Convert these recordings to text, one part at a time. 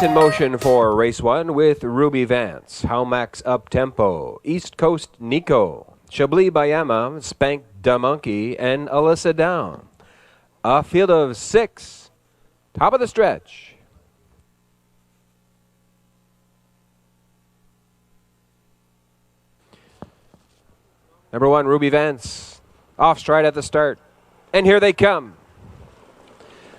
Gates in motion for race 1 with Ruby Vance, Howmax Up Tempo, East Coast Nico, Chablis Bayama, Spank Da Monkey, and Alyssa Down. A field of 6, top of the stretch. Number 1, Ruby Vance, off stride at the start. And here they come.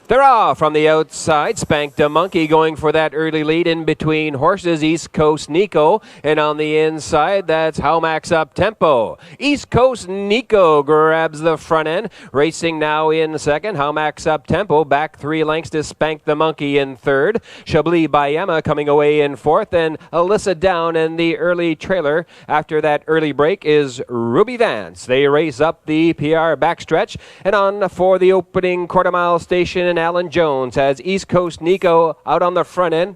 They're off from the outside. Spank Da Monkey going for that early lead in between horses. East Coast Nico. And on the inside, that's Howmax Up Tempo. East Coast Nico grabs the front end. Racing now in second. Howmax Up Tempo back 3 lengths to Spank Da Monkey in third. Chablis Bayama coming away in fourth. And Alyssa Down in the early trailer. After that early break is Ruby Vance. They race up the PR backstretch. And on for the opening quarter-mile station, and Alan Jones has East Coast Nico out on the front end.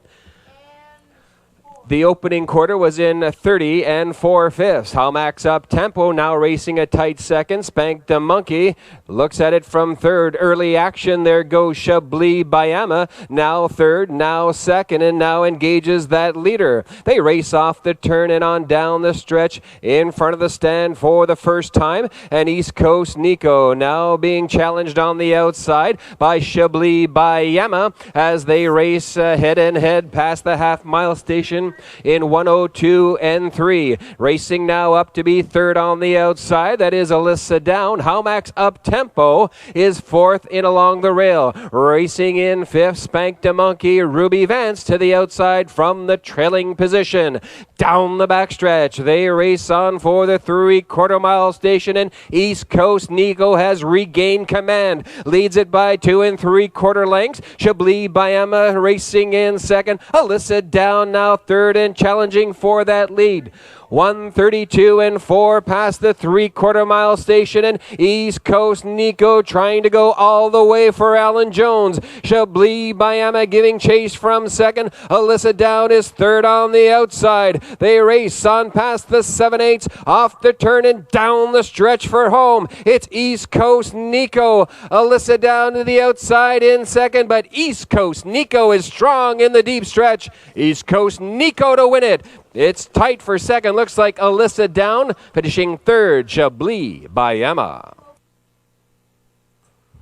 The opening quarter was in 30 and 4/5. Howmax Up Tempo now racing a tight second. Spank Da Monkey looks at it from third. Early action. There goes Chablis Bayama. Now third, now second, and now engages that leader. They race off the turn and on down the stretch in front of the stand for the first time. And East Coast Nico now being challenged on the outside by Chablis Bayama as they race head and head past the half-mile station in 1:02 and 3. Racing now up to be third on the outside. That is Alyssa Down. Howmax Up Tempo is fourth in along the rail. Racing in fifth, Spank Da Monkey. Ruby Vance to the outside from the trailing position. Down the backstretch, they race on for the 3/4-mile station, and East Coast Nico has regained command. Leads it by 2 3/4 lengths. Chablis Bayama racing in second. Alyssa Down now third and challenging for that lead. 1:32 and 4 past the 3/4-mile station, and East Coast Nico trying to go all the way for Alan Jones. Chablis Bayama giving chase from second. Alyssa Down is third on the outside. They race on past the 7/8 off the turn and down the stretch for home. It's East Coast Nico. Alyssa Down to the outside in second, but East Coast Nico is strong in the deep stretch. East Coast Nico to win it. It's tight for second. Looks like Alyssa Down finishing third. Chablis Bayama.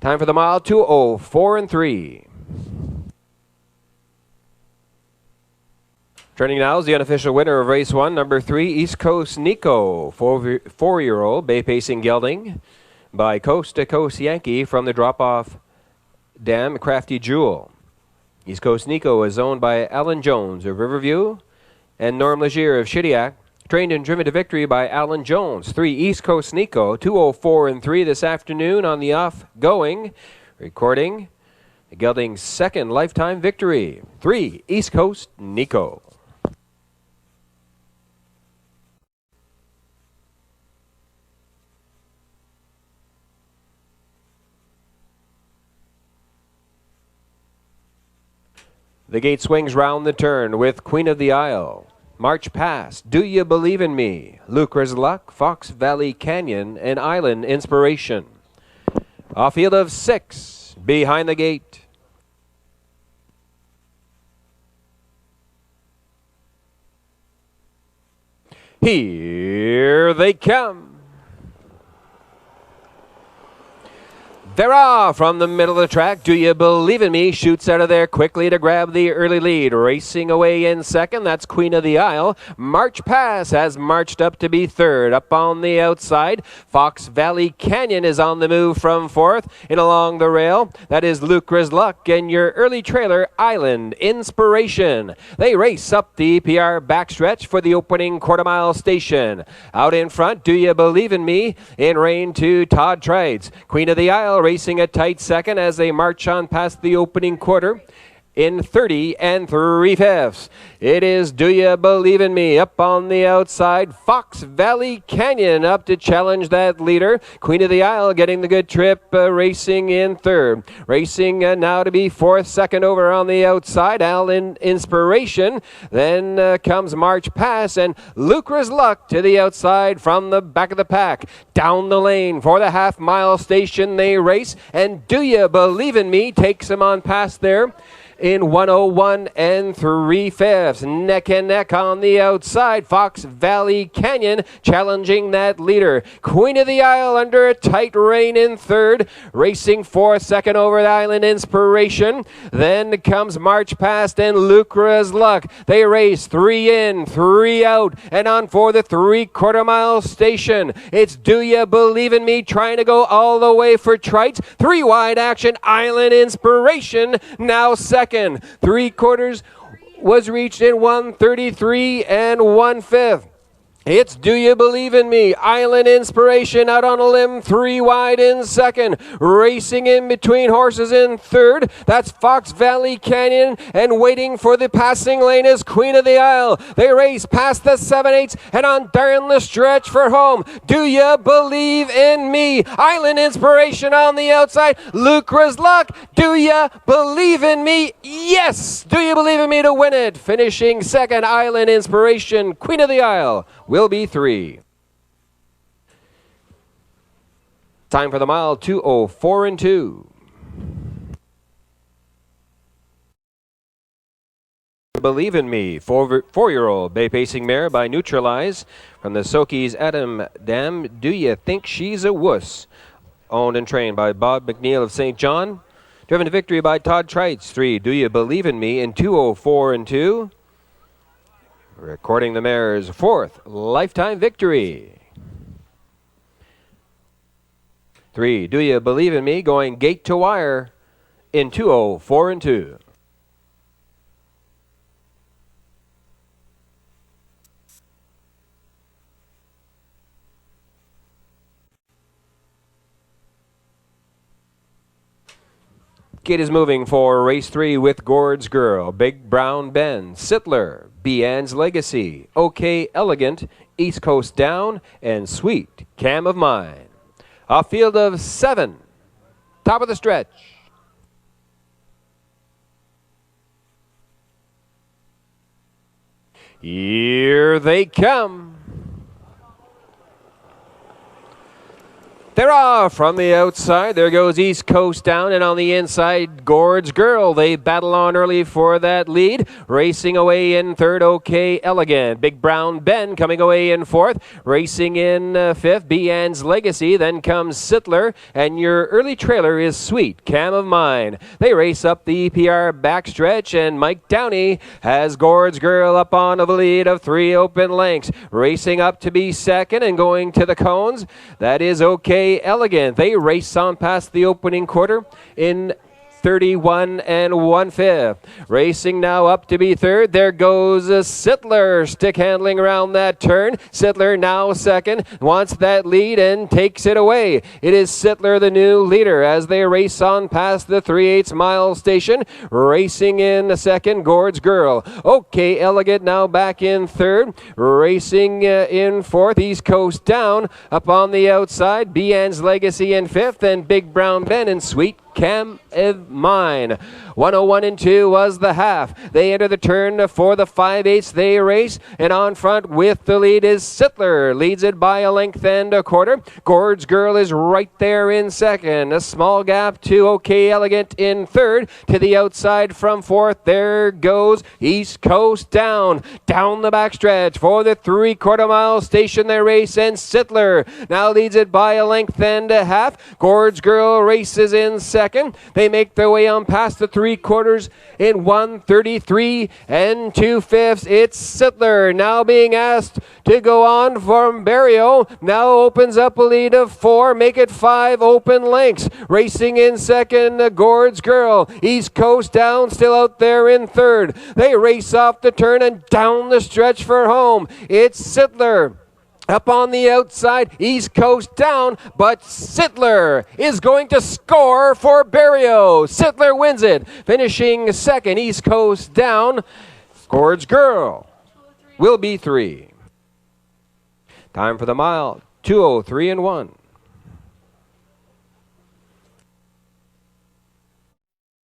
Time for the mile, 2:04 and 3. Turning now is the unofficial winner of race 1, number 3, East Coast Nico, 4-year-old, bay pacing gelding by Coast to Coast Yankee from the drop-off dam Crafty Jewel. East Coast Nico is owned by Alan Jones of Riverview and Norm Legier of Shediac, trained and driven to victory by Alan Jones. 3 East Coast Nico, 2:04 and 3 this afternoon on the off-going, recording the gelding's second lifetime victory. 3 East Coast Nico. The gate swings round the turn with Queen of the Isle, March Past, Do You Believe in Me, Lucre's Luck, Fox Valley Canyon, and Island Inspiration. A field of 6 behind the gate. Here they come. They're off from the middle of the track. Do You Believe in Me shoots out of there quickly to grab the early lead. Racing away in second, that's Queen of the Isle. March Pass has marched up to be third. Up on the outside, Fox Valley Canyon is on the move from fourth. In along the rail, that is Lucre's Luck and your early trailer, Island Inspiration. They race up the PR backstretch for the opening quarter-mile station. Out in front, Do You Believe in Me? In rein to Todd Trites. Queen of the Isle racing a tight second as they march on past the opening quarter in 30 and 3/5. It is Do You Believe in Me up on the outside. Fox Valley Canyon up to challenge that leader. Queen of the Isle getting the good trip, racing in third. Racing now to be fourth, second over on the outside. Island Inspiration. Then comes March Pass and Lucre's Luck to the outside from the back of the pack. Down the lane for the half-mile station they race. And Do You Believe in Me takes them on past there. in 101 and 3/5. Neck and neck on the outside. Fox Valley Canyon challenging that leader. Queen of the Isle under a tight rein in third. Racing fourth, second over the Island Inspiration. Then comes March Past and Lucra's Luck. They race 3 in, 3 out, and on for the 3/4 mile station. It's Do Ya Believe in Me trying to go all the way for Trites. 3 wide action, Island Inspiration now second. 3/4 was reached in 1:33 and 1/5. It's Do You Believe in Me? Island Inspiration out on a limb, 3 wide in second. Racing in between horses in third. That's Fox Valley Canyon, and waiting for the passing lane is Queen of the Isle. They race past the 7/8 and on down the stretch for home. Do You Believe in Me? Island Inspiration on the outside. Lucra's Luck. Do You Believe in Me? Yes! Do You Believe in Me to win it? Finishing second, Island Inspiration. Queen of the Isle will be 3. Time for the mile, 2:04 and 2. Believe in Me, 4-year-old bay pacing mare by Neutralize from the Sokies Adam Dam. Do You Think She's a Wuss? Owned and trained by Bob McNeil of St. John. Driven to victory by Todd Trites. 3, Do You Believe in Me in 2:04 and 2. Recording the mare's 4th lifetime victory. 3, Do You Believe in Me going gate to wire in 2:04 and 2. Gate is moving for race 3 with Gord's Girl, Big Brown Ben, Sittler, Bean's Legacy, OK Elegant, East Coast Down, and Sweet Cam of Mine. A field of 7. Top of the stretch. Here they come. They're off from the outside. There goes East Coast Down, and on the inside, Gord's Girl. They battle on early for that lead. Racing away in third, OK Elegant. Big Brown Ben coming away in fourth. Racing in fifth, Bean's Legacy. Then comes Sittler, and your early trailer is Sweet Cam of Mine. They race up the EPR backstretch, and Mike Downey has Gord's Girl up on a lead of 3 open lengths. Racing up to be second and going to the cones. That is OK Elegant. They race on past the opening quarter in 31 and 1/5. Racing now up to be third. There goes Sittler, stick handling around that turn. Sittler now second, wants that lead and takes it away. It is Sittler, the new leader, as they race on past the 3/8 mile station. Racing in second, Gord's Girl. OK Elegant now back in third. Racing in fourth, East Coast Down. Up on the outside, Bean's Legacy in fifth, and Big Brown Ben and Sweet Cam of Mine. 101 and 2 was the half. They enter the turn for the 5/8. They race, and on front with the lead is Sittler. Leads it by a length and a quarter. Gord's Girl is right there in second. A small gap to OK Elegant in third. To the outside from fourth, there goes East Coast Down. Down the backstretch for the 3/4 mile station they race, and Sittler now leads it by a length and a half. Gord's Girl races in second. They make their way on past the 3/4 in 1:33 and 2/5. It's Sittler now being asked to go on from Barrio. Now opens up a lead of 4. Make it 5 open lengths. Racing in second, Gord's Girl. East Coast Down still out there in third. They race off the turn and down the stretch for home. It's Sittler. Up on the outside, East Coast Down, but Sittler is going to score for Barrio. Sittler wins it, finishing second, East Coast Down. Gord's Girl will be 3. Time for the mile, 2:03 and 1.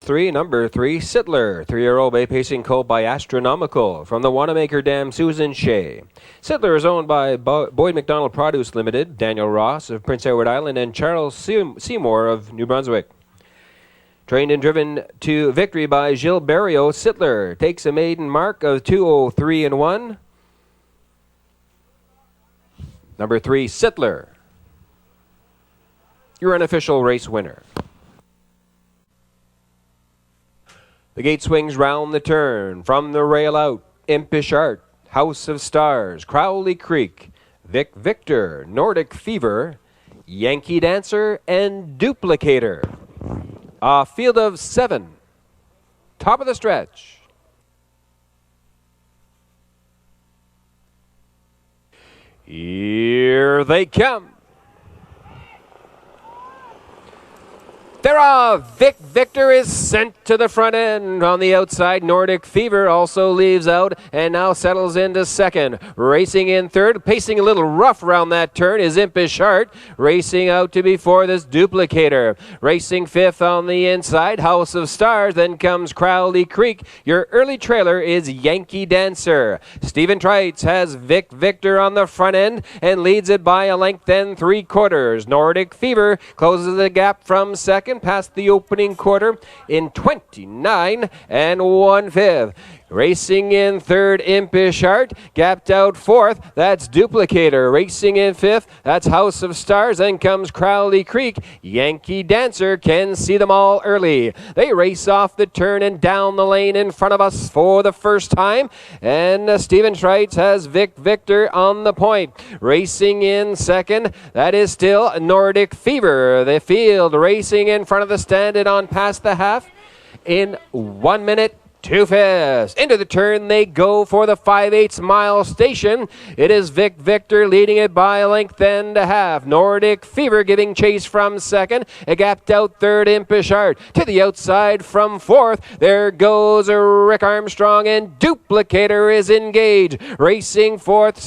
3, number 3, Sittler, 3-year-old bay pacing colt by Astronomical from the Wanamaker Dam, Susan Shea. Sittler is owned by Boyd McDonald Produce Limited, Daniel Ross of Prince Edward Island, and Charles Seymour of New Brunswick. Trained and driven to victory by Gilberto Sittler. Takes a maiden mark of 2:03 and 1. Number 3, Sittler, your unofficial race winner. The gate swings round the turn. From the rail out, Impish Art, House of Stars, Crowley Creek, Vic Victor, Nordic Fever, Yankee Dancer, and Duplicator. A field of 7. Top of the stretch. Here they come. They're off. Vic Victor is sent to the front end. On the outside, Nordic Fever also leaves out and now settles into second. Racing in third, pacing a little rough around that turn is Impish Heart. Racing out to before this Duplicator. Racing fifth on the inside, House of Stars. Then comes Crowley Creek. Your early trailer is Yankee Dancer. Stephen Trites has Vic Victor on the front end and leads it by a length and 3/4. Nordic Fever closes the gap from second past the opening quarter in 29 1/5. Racing in third, Impish Art. Gapped out fourth, that's Duplicator. Racing in fifth, that's House of Stars. Then comes Crowley Creek. Yankee Dancer can see them all early. They race off the turn and down the lane in front of us for the first time. And Stephen Trites has Vic Victor on the point. Racing in second, that is still Nordic Fever. The field racing in front of the stand and on past the half in 1 minute. 2/5. Into the turn they go for the 5/8 mile station. It is Vic Victor leading it by a length and a half. Nordic Fever giving chase from second. A gapped out third, Impish Art. To the outside from fourth. There goes Rick Armstrong and Duplicator is engaged. Racing fifth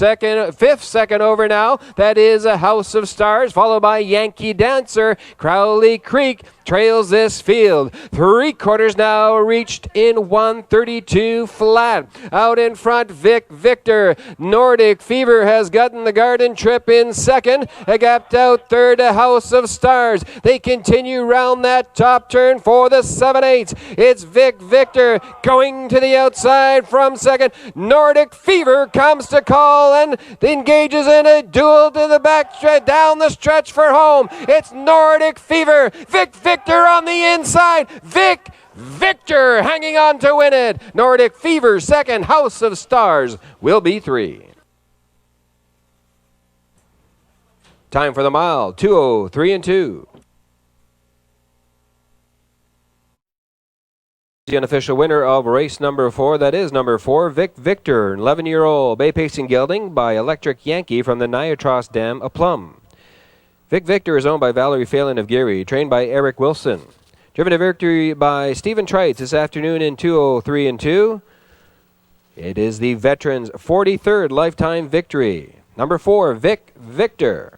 second over now. That is a House of Stars followed by Yankee Dancer. Crowley Creek trails this field. 3/4 now reached in 1:32 flat. Out in front, Vic Victor. Nordic Fever has gotten the Garden Trip in second. A gapped out third, a House of Stars. They continue round that top turn for the 7/8. It's Vic Victor going to the outside from second. Nordic Fever comes to call and engages in a duel to the back down the stretch for home. It's Nordic Fever. Vic Victor on the inside. Vic Victor hanging on to win it. Nordic Fever second. House of Stars will be 3. Time for the mile. 2:03 and 2. The unofficial winner of race number 4, that is number 4, Vic Victor, 11-year-old Bay Pacing Gelding by Electric Yankee from the Niatros Dam, a Plum. Vic Victor is owned by Valerie Phelan of Geary, trained by Eric Wilson. Driven to victory by Stephen Trites this afternoon in 2:03 and 2. It is the veteran's 43rd lifetime victory. Number 4, Vic Victor.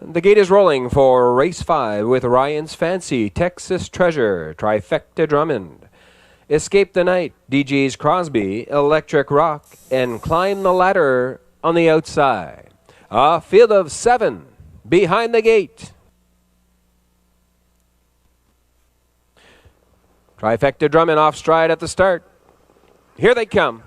The gate is rolling for race 5 with Ryan's Fancy, Texas Treasure, Trifecta Drummond, Escape the Night, DG's Crosby, Electric Rock, and Climb the Ladder on the outside. A field of 7 behind the gate. Trifecta Drummond off stride at the start. Here they come.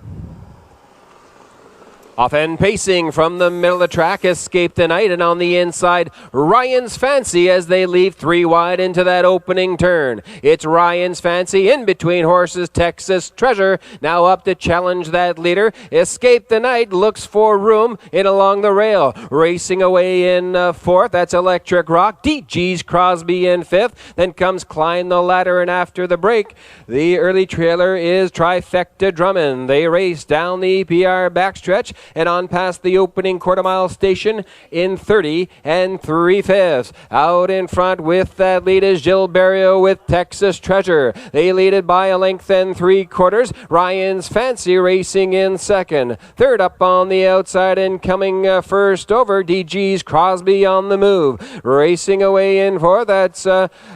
Off and pacing from the middle of the track, Escape the Night, and on the inside, Ryan's Fancy as they leave 3 wide into that opening turn. It's Ryan's Fancy in between horses, Texas Treasure, now up to challenge that leader. Escape the Night looks for room in along the rail. Racing away in 4th, that's Electric Rock. DG's Crosby in 5th. Then comes Climb the Ladder, and after the break, the early trailer is Trifecta Drummond. They race down the EPR backstretch. and on past the opening quarter-mile station in 30 3/5. Out in front with that lead is Gilles Barrio with Texas Treasure. They lead it by a length and 3/4. Ryan's Fancy racing in second. Third up on the outside and coming first over, DG's Crosby on the move. Racing away in fourth, that's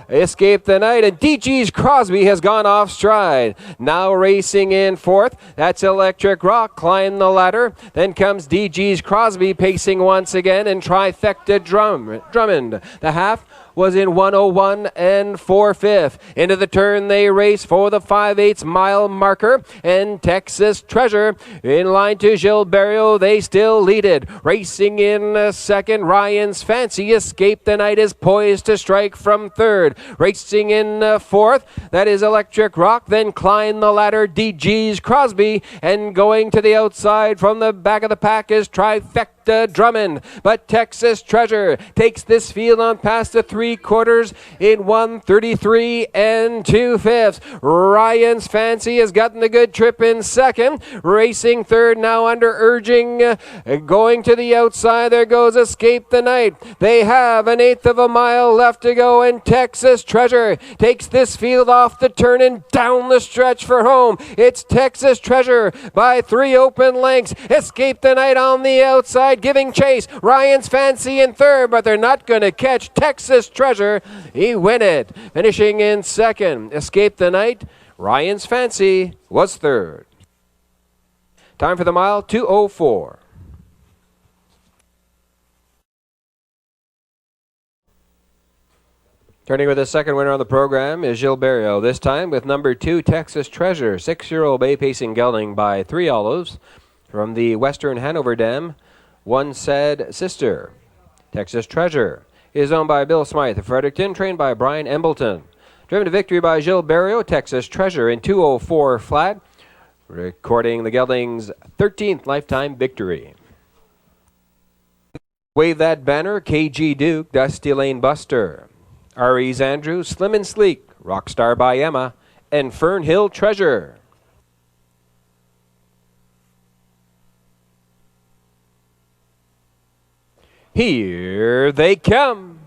Escape the Night, and DG's Crosby has gone off stride. Now racing in fourth, that's Electric Rock, climb the ladder. Then comes DG's Crosby pacing once again, and Trifecta Drummond. The half was in 1:01 4/5. Into the turn they race for the 5/8 mile marker, and Texas Treasure in line to Gilles Barrio. They still lead it. Racing in second, Ryan's Fancy. Escape the Night is poised to strike from third. Racing in fourth, that is Electric Rock. Then climb the ladder, DG's Crosby, and going to the outside from the back of the pack is Trifecta Drummond. But Texas Treasure takes this field on past the 3/4 in 1:33 2/5. Ryan's Fancy has gotten a good trip in second. Racing third, now under urging. Going to the outside, there goes Escape the Night. They have an 1/8 of a mile left to go, and Texas Treasure takes this field off the turn and down the stretch for home. It's Texas Treasure by 3 open lengths. Escape the Night on the outside, giving chase. Ryan's Fancy in third, but they're not going to catch Texas Treasure. He win it. Finishing in second, Escape the Night. Ryan's Fancy was third. Time for the mile, 2:04. Turning with the second winner on the program is Gilles Barrio, this time with number 2, Texas Treasure. 6-year-old bay pacing gelding by 3 olives. From the Western Hanover Dam, One Said Sister. Texas Treasure is owned by Bill Smythe of Fredericton, trained by Brian Embleton. Driven to victory by Gilles Barrio, Texas Treasure in 2:04 flat, recording the gelding's 13th lifetime victory. Wave That Banner, KG Duke, Dusty Lane Buster. R.E.'s Andrew, Slim and Sleek, Rockstar by Emma, and Fern Hill Treasure. Here they come.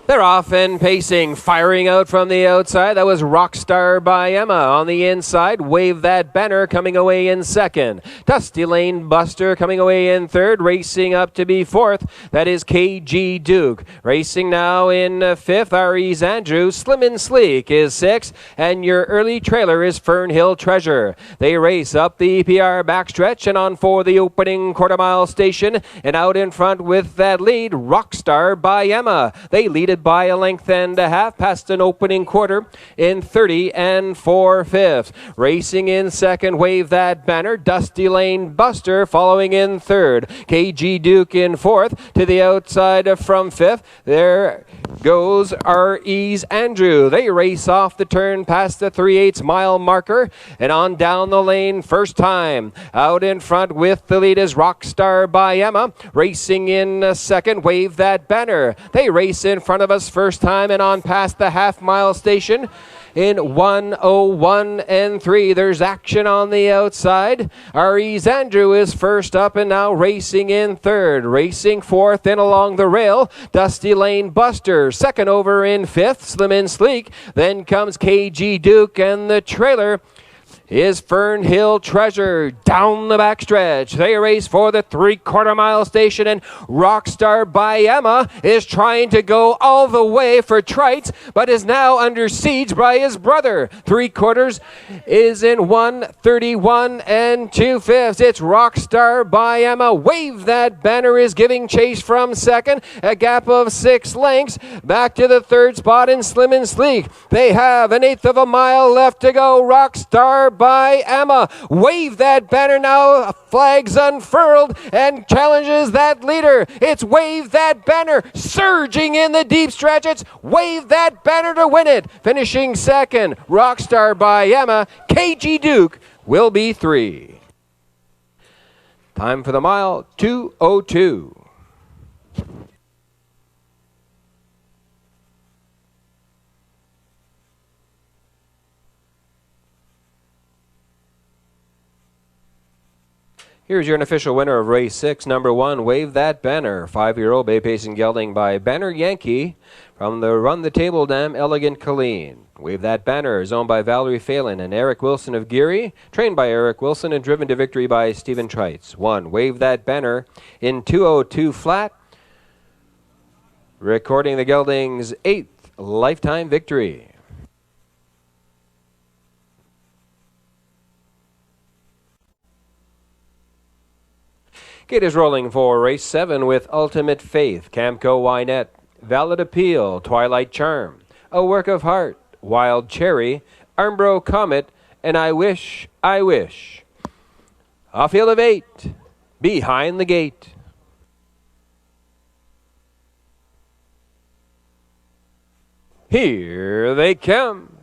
They're off and pacing, firing out from the outside. That was Rockstar by Emma. On the inside, Wave That Banner coming away in second. Dusty Lane Buster coming away in third. Racing up to be fourth, that is KG Duke. Racing now in fifth, R.E.'s Andrew. Slim and Sleek is sixth, and your early trailer is Fern Hill Treasure. They race up the EPR backstretch and on for the opening quarter-mile station, and out in front with that lead, Rockstar by Emma. They lead it by a length and a half past an opening quarter in 30 4/5. Racing in second, Wave That Banner. Dusty Lane Buster following in third. KG Duke in fourth. To the outside from fifth, there goes R.E.'s Andrew. They race off the turn past the 3/8 mile marker and on down the lane first time. Out in front with the lead is Rockstar by Emma. Racing in second, Wave That Banner. They race in front of us first time and on past the half-mile station in 1:01 3. There's action on the outside. R.E.'s Andrew is first up and now racing in third. Racing fourth and along the rail, Dusty Lane Buster. Second over in fifth, Slim and Sleek. Then comes KG Duke, and the trailer is Fern Hill Treasure down the backstretch. They race for the 3/4 mile station, and Rockstar by Emma is trying to go all the way for Trites, but is now under siege by his brother. 3/4 is in 1:31 2/5. It's Rockstar by Emma. Wave That Banner is giving chase from second, a gap of 6 lengths. Back to the third spot in Slim and Sleek. They have an 1/8 of a mile left to go. Rockstar by Emma. Wave That Banner now, flags unfurled, and challenges that leader. It's Wave That Banner surging in the deep stretch. It's Wave That Banner to win it. Finishing second, Rockstar by Emma. KG Duke will be 3. Time for the mile, 2:02. Here's your unofficial winner of race 6, number 1, Wave That Banner. 5-year-old Bay Pacing gelding by Banner Yankee from the Run the Table Dam Elegant Colleen. Wave That Banner is owned by Valerie Phelan and Eric Wilson of Geary, trained by Eric Wilson and driven to victory by Stephen Trites. 1, Wave That Banner in 2:02 flat, recording the gelding's 8th lifetime victory. Gate is rolling for race 7 with Ultimate Faith, Camco Wynette, Valid Appeal, Twilight Charm, A Work of Heart, Wild Cherry, Armbro Comet, and I Wish, I Wish. A field of 8, behind the gate. Here they come.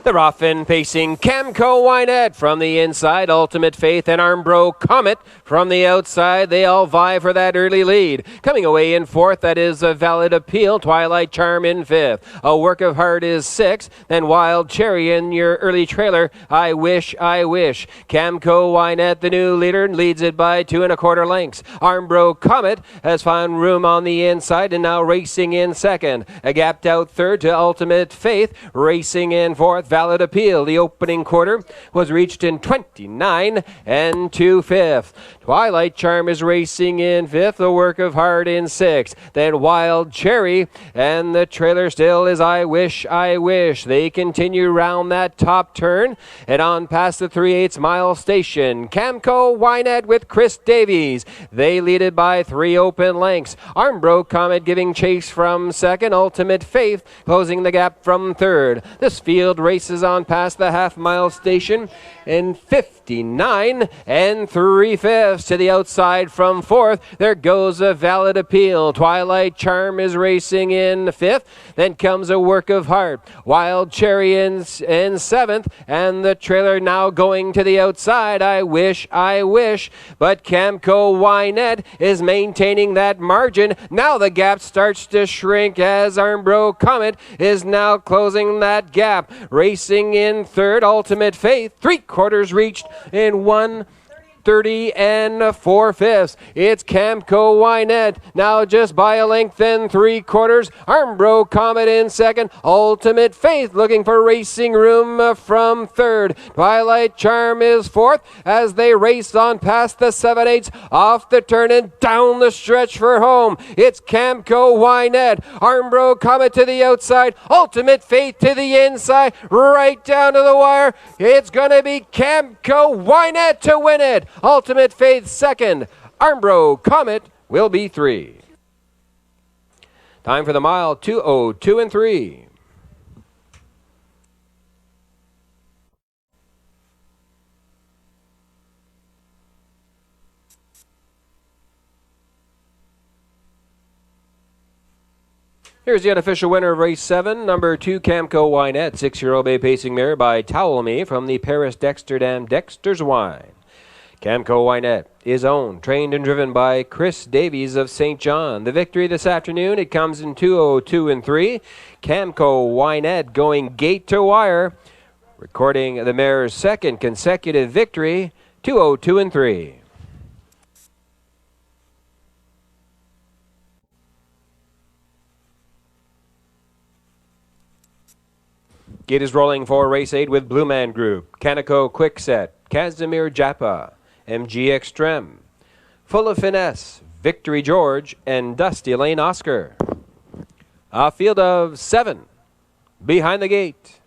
They're off and pacing. Camco Wynette from the inside. Ultimate Faith and Armbro Comet from the outside. They all vie for that early lead. Coming away in 4th, that is A Valid Appeal. Twilight Charm in 5th. A Work of Heart is 6th. Then Wild Cherry in your early trailer. I Wish, I Wish. Camco Wynette, the new leader, leads it by 2 1/4 lengths. Armbro Comet has found room on the inside and now racing in 2nd. A gapped out 3rd to Ultimate Faith. Racing in 4th. Valid Appeal. The opening quarter was reached in 29 2/5. Twilight Charm is racing in 5th. A Work of Heart in 6th. Then Wild Cherry, and the trailer still is I Wish, I Wish. They continue round that top turn and on past the 3/8 mile station. Camco Wynette with Chris Davies. They lead it by 3 open lengths. Armbro Comet giving chase from 2nd. Ultimate Faith closing the gap from 3rd. This field races on past the half-mile station in 59 3/5 to the outside from 4th. There goes A Valid Appeal. Twilight Charm is racing in 5th. Then comes A Work of Heart. Wild Cherry in 7th, and the trailer now going to the outside. I Wish, I Wish, but Camco Wynette is maintaining that margin. Now the gap starts to shrink as Armbro Comet is now closing that gap. Racing in 3rd, Ultimate Faith, 3/4 reached in 1:30 4/5. It's Camco Wynette now just by a length and 3/4. Armbro Comet in 2nd. Ultimate Faith looking for racing room from 3rd. Twilight Charm is 4th as they race on past the 7/8 off the turn and down the stretch for home. It's Camco Wynette. Armbro Comet to the outside. Ultimate Faith to the inside. Right down to the wire. It's going to be Camco Wynette to win it. Ultimate Faith 2nd. Armbro Comet will be 3. Time for the mile, 2:02 3. Here's the unofficial winner of race 7, number 2, Camco Wynette, 6-year-old Bay Pacing mare by Towel Me from the Paris Dexter Dam Dexter's Wine. Camco Wynette is owned, trained, and driven by Chris Davies of St. John. The victory this afternoon, it comes in 2:02 3. Camco Wynette going gate to wire, recording the mare's 2nd consecutive victory, 2:02 3. Gate is rolling for race 8 with Blue Man Group, Canico Quickset, Casimir Japa, MG Extreme, Full of Finesse, Victory George, and Dusty Lane Oscar. A field of 7 behind the gate.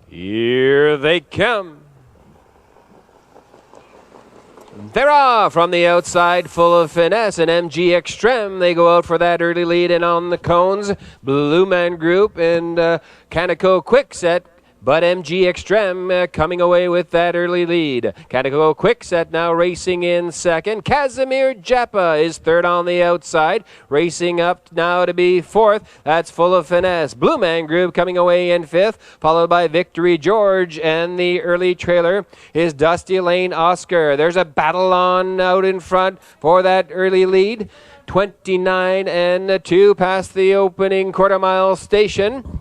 Here they come. They're off from the outside, Full of Finesse and MG Extreme. They go out for that early lead, and on the cones, Blue Man Group and Canico Quickset. But MG Extreme coming away with that early lead. Canico Quickset now racing in 2nd. Casimir Japa is 3rd on the outside. Racing up now to be 4th. That's Full of Finesse. Blue Man Group coming away in 5th, followed by Victory George. And the early trailer is Dusty Lane Oscar. There's a battle on out in front for that early lead. 29 2 past the opening quarter-mile station.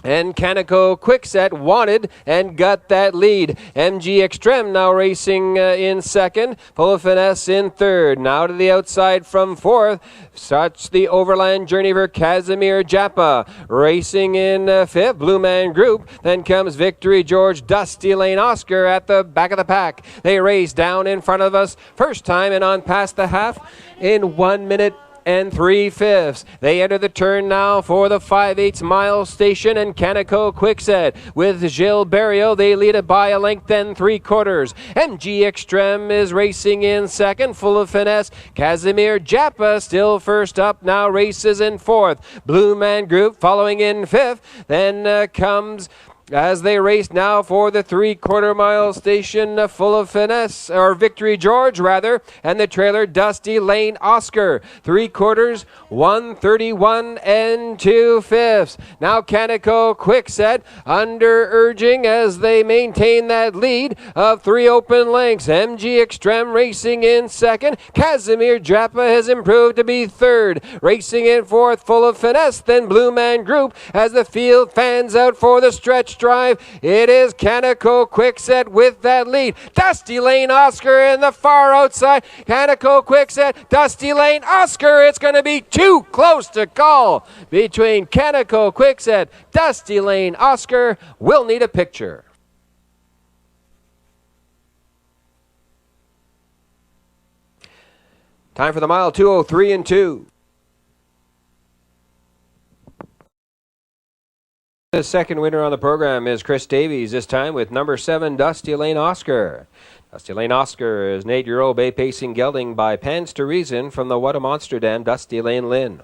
And Canico Quickset wanted and got that lead. MG Extreme now racing in second. Full of Finesse in third. Now to the outside from fourth. Such the overland journey for Casimir Japa. Racing in fifth. Blue Man Group. Then comes Victory George, Dusty Lane Oscar at the back of the pack. They race down in front of us. First time and on past the half in 1 minute and 3/5. They enter the turn now for the 5/8 mile station, and Canico Quickset with Gilles Barrio. They lead it by a length and 3/4. MG Extreme is racing in second, Full of Finesse. Casimir Japa still first up, now races in fourth. Blue Man Group following in fifth. Then comes, as they race now for the 3/4 mile station, Full of Finesse, or Victory George rather, and the trailer Dusty Lane Oscar. 3/4, 1:31 and 2/5. Now Canico Quickset under urging as they maintain that lead of 3 open lengths. MG Extreme racing in second. Casimir Japa has improved to be third. Racing in fourth, Full of Finesse, then Blue Man Group as the field fans out for the stretch drive. It is Canico Quickset with that lead. Dusty Lane Oscar in the far outside. Canico Quickset, Dusty Lane Oscar. It's going to be too close to call between Canico Quickset, Dusty Lane Oscar. We'll need a picture. Time for the mile, 2:03 and 2. The second winner on the program is Chris Davies, this time with number 7, Dusty Lane Oscar. Dusty Lane Oscar is an 8-year-old bay pacing gelding by Pans to Reason from the What Amsterdam Dusty Lane Lynn.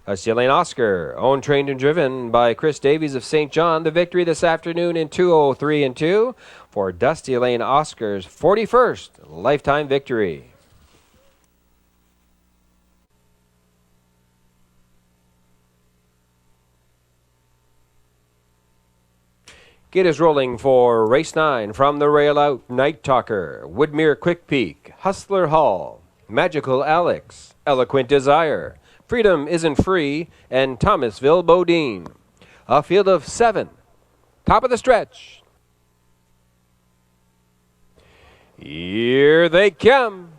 Dusty Lane Oscar, owned, trained, and driven by Chris Davies of St. John. The victory this afternoon in 2:03 and 2 for Dusty Lane Oscar's 41st lifetime victory. It is rolling for race 9 from the rail out. Night Talker, Woodmere Quick Peak, Hustler Hall, Magical Alex, Eloquent Desire, Freedom Isn't Free, and Thomasville Bodine. A field of 7. Top of the stretch. Here they come.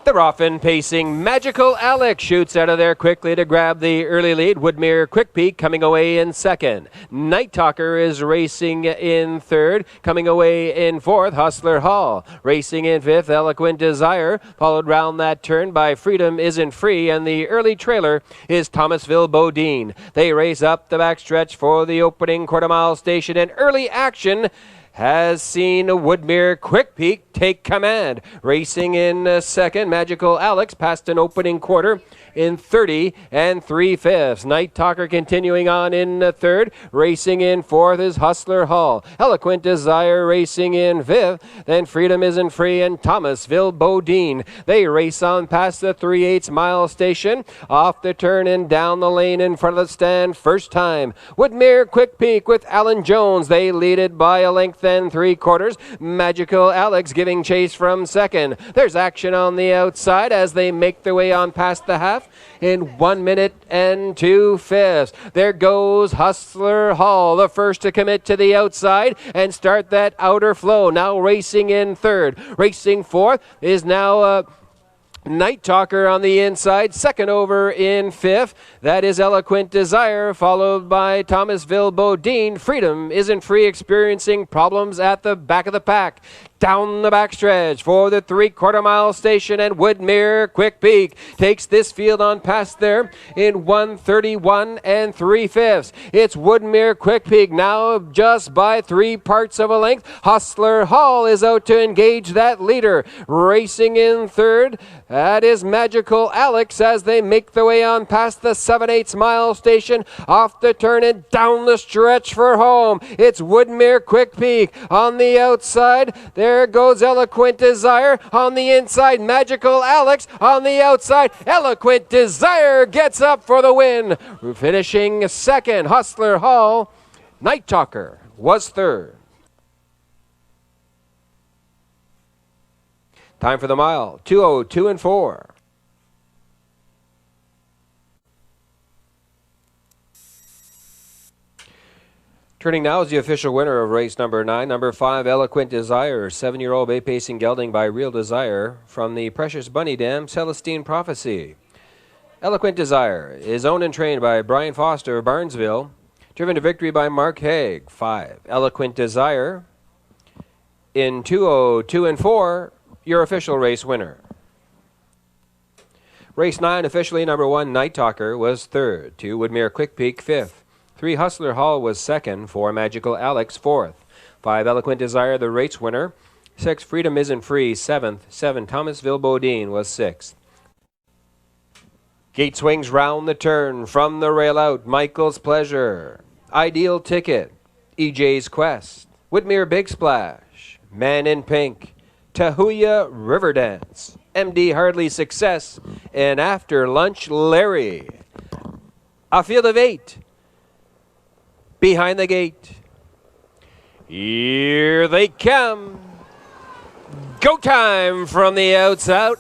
They're off and pacing. Magical Alex shoots out of there quickly to grab the early lead. Woodmere Quick Peak coming away in second. Night Talker is racing in third. Coming away in fourth, Hustler Hall. Racing in fifth, Eloquent Desire. Followed round that turn by Freedom Isn't Free. And the early trailer is Thomasville Bodine. They race up the backstretch for the opening quarter-mile station. And early action has seen Woodmere Quick Peak take command. Racing in second, Magical Alex past an opening quarter in 30 and 3/5. Night Talker continuing on in third. Racing in fourth is Hustler Hall. Eloquent Desire racing in fifth. Then Freedom Isn't Free and Thomasville Bodine. They race on past the 3/8 mile station. Off the turn and down the lane in front of the stand. First time, Woodmere Quick Peak with Alan Jones. They lead it by a length and 3/4. Magical Alex giving chase from second. There's action on the outside as they make their way on past the half in 1 minute and 2/5. There goes Hustler Hall, the first to commit to the outside and start that outer flow. Now racing in third. Racing fourth is now Night Talker on the inside, second over in fifth. That is Eloquent Desire, followed by Thomasville Bodine. Freedom Isn't Free experiencing problems at the back of the pack. Down the backstretch for the 3/4 mile station, and Woodmere Quick Peak takes this field on past there in 1:31 and 3/5. It's Woodmere Quick Peak now just by 3 parts of a length. Hustler Hall is out to engage that leader. Racing in third, that is Magical Alex as they make their way on past the 7/8 mile station. Off the turn and down the stretch for home. It's Woodmere Quick Peak on the outside. There goes Eloquent Desire on the inside. Magical Alex on the outside. Eloquent Desire gets up for the win. Finishing second, Hustler Hall. Night Talker was third. Time for the mile, 2:02 and 4. Turning now is the official winner of race number 9, number 5, Eloquent Desire, 7-year-old bay pacing gelding by Real Desire from the Precious Bunny Dam, Celestine Prophecy. Eloquent Desire is owned and trained by Brian Foster of Barnesville, driven to victory by Mark Haig. 5, Eloquent Desire in 2:02 and 4, your official race winner. Race 9, officially number 1, Night Talker, was 3rd, 2, Woodmere Quick Peak, 5th. 3, Hustler Hall was 2nd, 4, Magical Alex 4th, 5, Eloquent Desire, the race winner, 6, Freedom Isn't Free 7th, 7, Thomasville Bodine was 6th. Gate swings round the turn, from the rail out, Michael's Pleasure, Ideal Ticket, EJ's Quest, Whitmere Big Splash, Man in Pink, Tahuya River Dance, MD Hardly Success, and After Lunch Larry. A field of 8. Behind the gate. Here they come. Go time from the outside.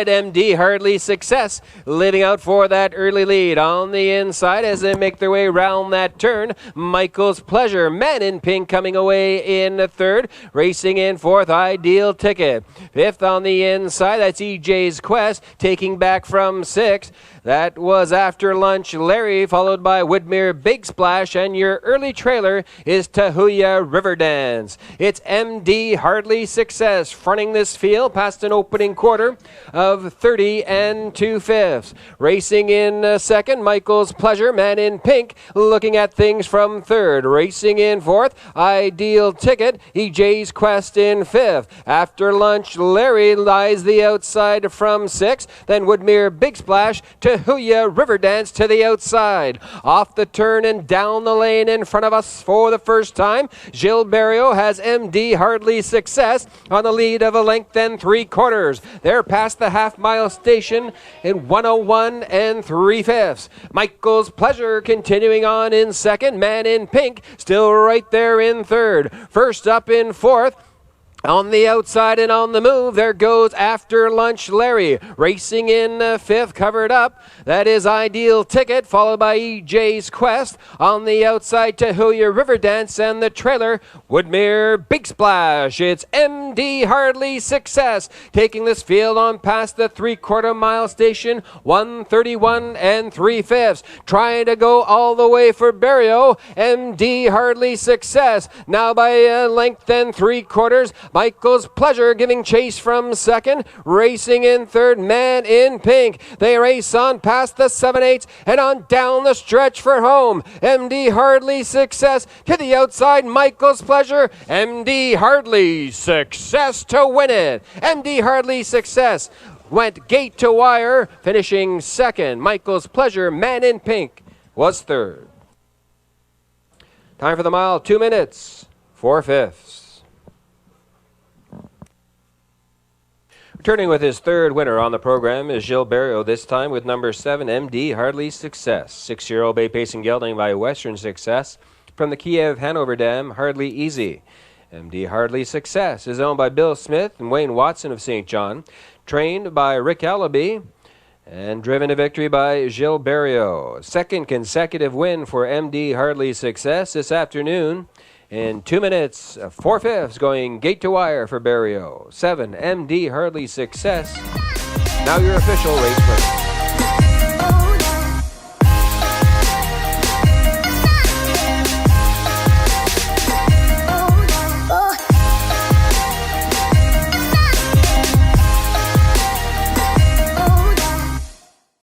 MD Hardly Success leading out for that early lead. On the inside as they make their way round that turn, Michael's Pleasure, Man in Pink coming away in 3rd. Racing in 4th, Ideal Ticket. 5th on the inside, that's EJ's Quest, taking back from 6th. That was After Lunch Larry, followed by Woodmere Big Splash, and your early trailer is Tahuya River Dance. It's MD Hardly Success fronting this field past an opening quarter of 30 and 2/5. Racing in 2nd, Michael's Pleasure, Man in Pink, looking at things from 3rd. Racing in 4th, Ideal Ticket, EJ's Quest in 5th. After Lunch Larry lies the outside from 6th. Then Woodmere Big Splash, Tahuya River Dance to the outside. Off the turn and down the lane in front of us for the first time, Gilles Barrio has MD Hardly Success on the lead of a length and 3/4. They're past the half-mile station in 1:01 and 3/5. Michael's Pleasure continuing on in 2nd. Man in Pink still right there in 3rd. First up in 4th. On the outside and on the move, there goes After Lunch Larry. Racing in 5th, covered up. That is Ideal Ticket, followed by EJ's Quest. On the outside, Tahuya River Dance, and the trailer, Woodmere Big Splash. It's MD Hardly Success, taking this field on past the 3/4 mile station, 1:31 and 3/5. Trying to go all the way for Barrio, MD Hardly Success. Now by a length and 3/4. Michael's Pleasure giving chase from 2nd. Racing in 3rd, Man in Pink. They race on past the 7/8 and on down the stretch for home. MD Hardly Success to the outside. Michael's Pleasure. MD Hardly Success to win it. MD Hardly Success went gate to wire, finishing 2nd. Michael's Pleasure, Man in Pink, was 3rd. Time for the mile, 2 minutes, 4/5. Returning with his 3rd winner on the program is Gilles Barrio, this time with number 7, MD Hardly Success. 6-year-old bay pacing gelding by Western Success from the Kiev Hanover Dam, Hardly Easy. MD Hardly Success is owned by Bill Smith and Wayne Watson of St. John, trained by Rick Allaby, and driven to victory by Gilles Barrio. 2nd consecutive win for MD Hardly Success this afternoon. In 2 minutes, 4/5, going gate to wire for Barrio. 7, MD Hardly Success. Now your official race winner.